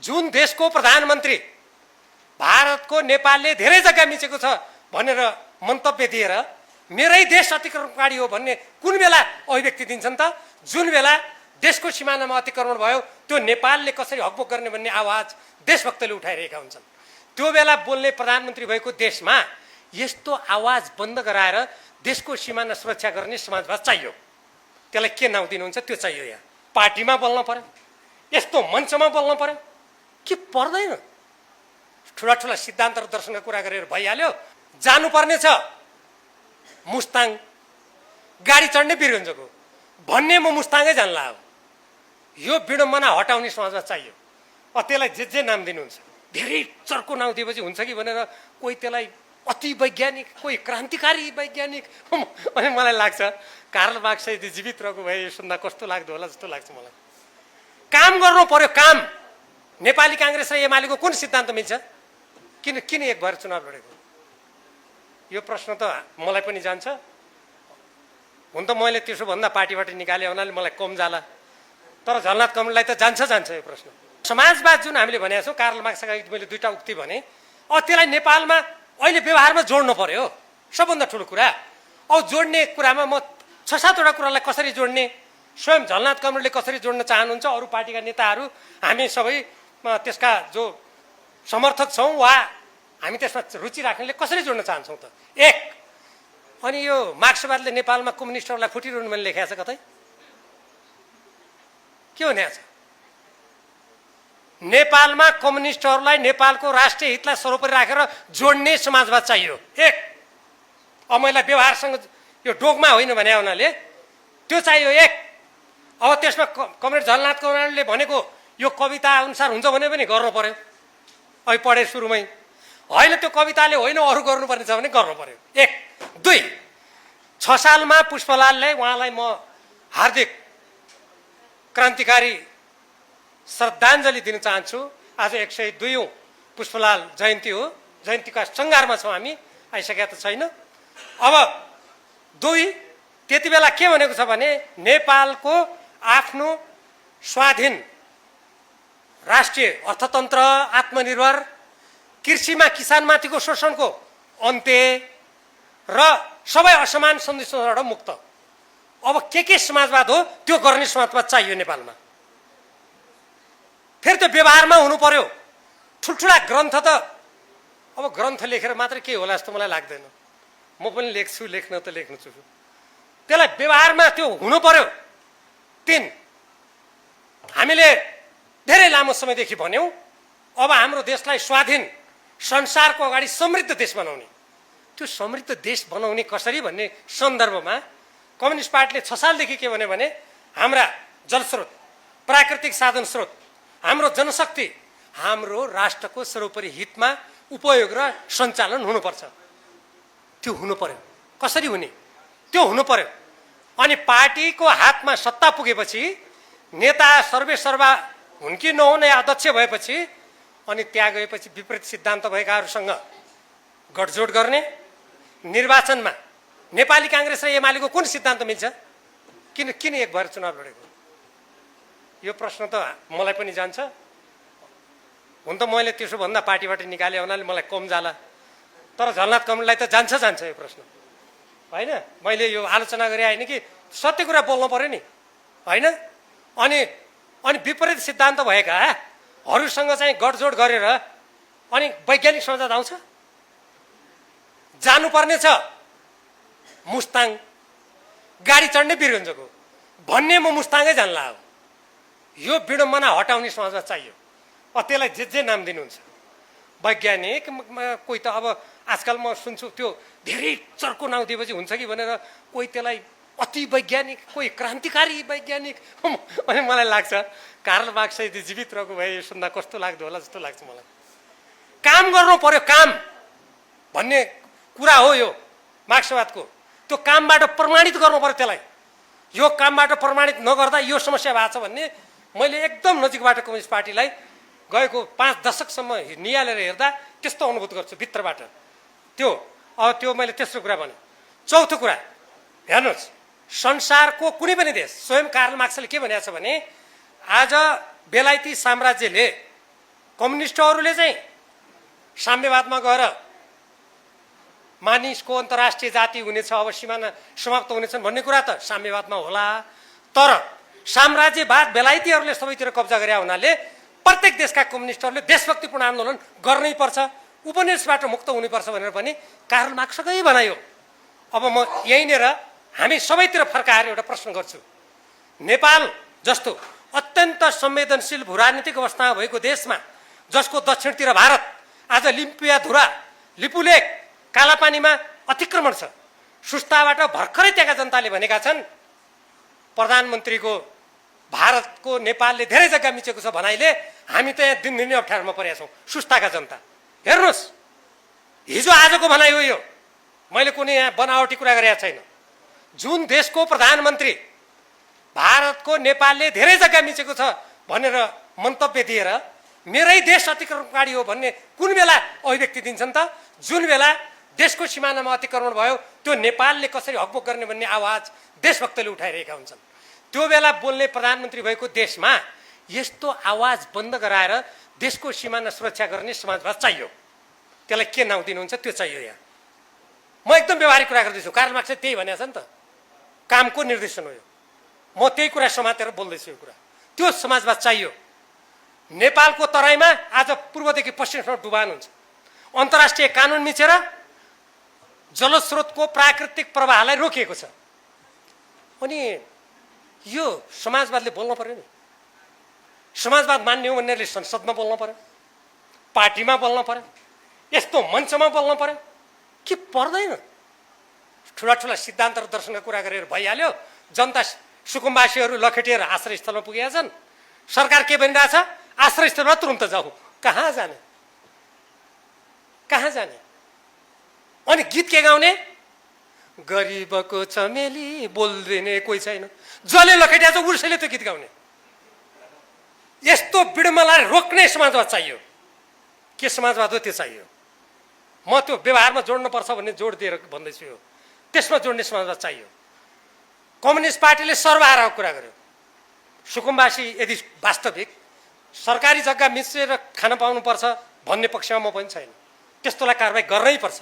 जुन देशको प्रधानमन्त्री भारतको नेपालले धेरै जग्गा मिचेको छ भनेर मन्तव्य दिएर मेरै देश अतिक्रमणकारी हो भन्ने कुन बेला अभिव्यक्ति दिन्छन् त? जुन बेला देशको सिमानामा अतिक्रमण भयो त्यो नेपालले कसरी हकभोग गर्ने भन्ने आवाज देशभक्तले उठाइरहेका हुन्छन्। त्यो बेला बोल्ने प्रधानमन्त्री भएको देशमा यस्तो आवाज बन्द गराएर देशको सिमाना सुरक्षा गर्ने समाजवाद चाहियो। त्यसलाई के नाउँ दिनुहुन्छ? त्यो चाहियो। यहाँ पार्टीमा बोल्न पर्यो, यस्तो मञ्चमा बोल्न पर्यो कि पर्दैन? ठुला ठुला सिद्धान्त र दर्शनको कुरा गरेर भइहाल्यो। जानुपर्ने छ मुस्ताङ, गाडी चढ्ने वीरगञ्जको भन्ने म मुस्ताङै जानला हो। यो विडम्बना हटाउने समाजवाद चाहियो। त्यसलाई जे नाम दिनुहुन्छ, धेरै चर्को नाउँ दिएपछि हुन्छ कि भनेर कोही त्यसलाई अति वैज्ञानिक, कोही क्रान्तिकारी वैज्ञानिक। अनि मलाई लाग्छ कार्ल मार्क्स यदि जीवित रहेको भए यो सुन्दा कस्तो लाग्दो होला जस्तो लाग्छ मलाई। काम गर्नु पर्यो, काम। नेपाली काङ्ग्रेस र एमालेको कुन सिद्धान्त मिल्छ? किन एक भएर चुनाव लडेको? यो प्रश्न त मलाई पनि जान्छ। हुन त मैले त्यसो भन्दा पार्टीबाट निकाले हुनाले मलाई कम जाला, तर झलनाथ कमललाई त जान्छ यो प्रश्न। समाजवाद जुन हामीले भनेका छौँ, कार्ल मार्क्सका मैले दुईटा उक्ति भने, त्यसलाई नेपालमा अहिले व्यवहारमा जोड्नु पर्यो। सबभन्दा ठुलो कुरा अब जोड्ने कुरामा म 6-7वटा कुरालाई कसरी जोड्ने, स्वयं झलनाथ कमलले कसरी जोड्न चाहनुहुन्छ, अरू पार्टीका नेताहरू, हामी सबै त्यसका जो समर्थक छौँ वा हामी त्यसमा रुचि राख्नेले कसरी जोड्न चाहन्छौँ त? एक, अनि यो मार्क्सवादले नेपालमा कम्युनिस्टहरूलाई फुटिरहनु भने लेखेको छ कतै? के भनेको छ? नेपालमा कम्युनिस्टहरूलाई नेपालको राष्ट्रिय हितलाई सर्वोपरि राखेर जोड्ने समाजवाद चाहियो। एक, अब मैले व्यवहारसँग यो डोगमा होइन भने हुनाले त्यो चाहियो। एक, अब त्यसमा कमरेड झलनाथ कमलले भनेको यो कविता अनुसार हुन्छ भने पनि गर्नु पर्यो। अहिले पढे सुरुमै होइन, त्यो कविताले होइन अरू गर्नुपर्ने छ भने गर्नु पर्यो। एक। दुई, 6 सालमा पुष्पलालले, उहाँलाई म हार्दिक क्रान्तिकारी श्रद्धाञ्जली दिन चाहन्छु। आज 102औं पुष्पलाल जयन्ती हो, जयन्तीका सङ्घारमा छौँ हामी, आइसकेका त छैन। अब दुई, त्यति बेला के भनेको छ भने नेपालको आफ्नो स्वाधीन राष्ट्रिय अर्थतन्त्र, आत्मनिर्भर, कृषिमा किसानमाथिको शोषणको अन्त्य र सबै असमान सन्देशबाट मुक्त। अब के समाजवाद हो त्यो गर्ने समाजवाद चाहियो नेपालमा। फेरि त्यो व्यवहारमा हुनु पर्यो। ठुल्ठुला ग्रन्थ त अब ग्रन्थ लेखेर मात्रै के होला जस्तो मलाई लाग्दैन। म पनि लेख्छु, लेख्न त लेख्छु, त्यसलाई व्यवहारमा त्यो हुनु पर्यो। तीन, हामीले धेरै लामो समयदेखि भन्यौँ अब हाम्रो देशलाई स्वाधीन, संसारको अगाडि समृद्ध देश बनाउने। त्यो समृद्ध देश बनाउने कसरी भन्ने सन्दर्भमा कम्युनिस्ट पार्टीले 6 सालदेखि के भन्यो भने हाम्रा जलस्रोत, प्राकृतिक साधन स्रोत, हाम्रो जनशक्ति हाम्रो राष्ट्रको सर्वोपरि हितमा उपयोग र सञ्चालन हुनुपर्छ। त्यो हुनु पर्यो। कसरी हुने? त्यो हुनु पर्यो। अनि पार्टीको हातमा सत्ता पुगेपछि नेता सर्वेसर्वा हुन् कि नहुन्, अध्यक्ष भएपछि अनि त्यहाँ गएपछि विपरीत सिद्धान्त भएकाहरूसँग गठजोड गर्ने। निर्वाचनमा नेपाली काङ्ग्रेस र एमालेको कुन सिद्धान्त मिल्छ? किन एक भएर चुनाव लडेको? यो प्रश्न त मलाई पनि जान्छ। हुन त मैले त्यसो भन्दा पार्टीबाट निकाले हुनाले मलाई कम जाला, तर झलनाथ कमललाई त जान्छ यो प्रश्न होइन। मैले यो आलोचना गरे होइन कि सत्य कुरा बोल्नु पर्यो नि होइन। अनि विपरीत सिद्धान्त भएकाहरूसँग चाहिँ गठजोड गरेर अनि वैज्ञानिक समाजवाद आउँछ? जानुपर्ने छ मुस्ताङ, गाडी चढ्ने वीरगञ्जको भन्ने म मुस्ताङै जानला हो। यो विडम्बना हटाउने समाजवाद चाहियो। त्यसलाई जे नाम दिनुहुन्छ, वैज्ञानिक, कोही त अब आजकल म सुन्छु त्यो धेरै चर्को नाउँ दिएपछि हुन्छ कि भनेर कोही त्यसलाई अति वैज्ञानिक, कोही क्रान्तिकारी वैज्ञानिक। अनि मलाई लाग्छ कार्ल मार्क्स यदि जीवित रहेको भए यो सुन्दा कस्तो लाग्दो होला जस्तो लाग्छ मलाई। काम गर्नु पर्यो, काम भन्ने कुरा हो यो मार्क्सवादको। त्यो कामबाट प्रमाणित गर्नु पर्यो त्यसलाई। यो कामबाट प्रमाणित नगर्दा यो समस्या भएको छ भन्ने मैले एकदम नजिकबाट कम्युनिस्ट पार्टीलाई गएको 5 दशकसम्म निहालेर हेर्दा त्यस्तो अनुभूत गर्छु भित्रबाट। त्यो मैले तेस्रो कुरा भने। चौथो कुरा हेर्नुहोस्, संसारको कुनै पनि देश, स्वयं कार्ल मार्क्सले के भनेको छ भने आज बेलायती साम्राज्यले कम्युनिस्टहरूले चाहिँ साम्यवादमा गएर मानिसको अन्तर्राष्ट्रिय जाति हुनेछ, अब सिमाना समाप्त हुनेछन् भन्ने कुरा त साम्यवादमा होला, तर साम्राज्यवाद बेलायतीहरूले सबैतिर कब्जा गरे हुनाले प्रत्येक देशका कम्युनिस्टहरूले देशभक्तिपूर्ण आन्दोलन गर्नै पर्छ, उपनिवेशबाट मुक्त हुनुपर्छ भनेर पनि कार्ल मार्क्सकै बनायो। अब म यहीँनिर हामी सबैतिर फर्काएर एउटा प्रश्न गर्छु। नेपाल जस्तो अत्यन्त संवेदनशील भूराजनीतिक अवस्थामा भएको देशमा, जसको दक्षिणतिर भारत आज लिम्पियाधुरा, लिपुलेक, कालापानीमा अतिक्रमण छ, सुस्ताबाट भर्खरै त्यहाँका जनताले भनेका छन् प्रधानमन्त्रीको भारतको नेपालले धेरै जग्गा मिचेको छ भनाइले हामी त यहाँ दिनदिनै अप्ठ्यारोमा परेका छौँ। सुस्ताका जनता हेर्नुहोस्, हिजो आजको भनाइ हो यो, मैले कुनै यहाँ बनावटी कुरा गरेका छैन। जुन देशको प्रधानमन्त्री भारतको नेपालले धेरै जग्गा मिचेको छ भनेर मन्तव्य दिएर मेरै देश अतिक्रमणकारी हो भन्ने कुन बेला अभिव्यक्ति दिन्छन् त? जुन बेला देशको सिमानामा अतिक्रमण भयो त्यो नेपालले कसरी हकबोक गर्ने भन्ने आवाज देशभक्तले उठाइरहेका हुन्छन्। त्यो बेला बोल्ने प्रधानमन्त्री भएको देशमा यस्तो आवाज बन्द गराएर देशको सिमाना सुरक्षा गर्ने समाजवाद चाहियो। त्यसलाई के नाउँ दिनुहुन्छ त्यो चाहियो। यहाँ म एकदम व्यवहारिक कुरा गर्दैछु। कार्ल मार्क्सले त्यही भनेको छ नि त, कामको निर्देशन हो यो। म त्यही कुरा समातेर बोल्दैछु। यो कुरा त्यो समाजवाद चाहियो। नेपालको तराईमा आज पूर्वदेखि पश्चिमसम्म डुबान हुन्छ, अन्तर्राष्ट्रिय कानुन मिचेर जलस्रोतको प्राकृतिक प्रवाहलाई रोकिएको छ। अनि यो समाजवादले बोल्न पर्यो नि। समाजवाद मान्ने हो भन्नेले संसदमा बोल्न पर्यो, पार्टीमा बोल्न पर्यो, यस्तो मञ्चमा बोल्न पर्यो कि पर्दैन? ठुला ठुला सिद्धान्त र दर्शनका कुरा गरेर भइहाल्यो। जनता सुकुम्बासीहरू लखेटिएर आश्रयस्थलमा पुगेका छन्। सरकार के भनिरहेछ? आश्रयस्थलमा तुरुन्त जाऊ। कहाँ जाने? कहाँ जाने? अनि गीत के गाउने? गरिबको चमेली बोल्दिने कोही छैन, जसले लखेटिया छ उसैले त्यो गीत गाउने। यस्तो बिडमलाई रोक्ने समाजवाद चाहियो। के समाजवाद हो त्यो चाहियो। म त्यो व्यवहारमा जोड्नुपर्छ भन्ने जोड दिएर भन्दैछु। यो त्यसमा जोड्ने समाजवाद चाहियो। कम्युनिस्ट पार्टीले सर्वहाराको कुरा गर्यो। सुकुम्बासी यदि वास्तविक सरकारी जग्गा मिचेर खान पाउनुपर्छ भन्ने पक्षमा म पनि छैन। त्यस्तोलाई कारबाही गर्नै पर्छ।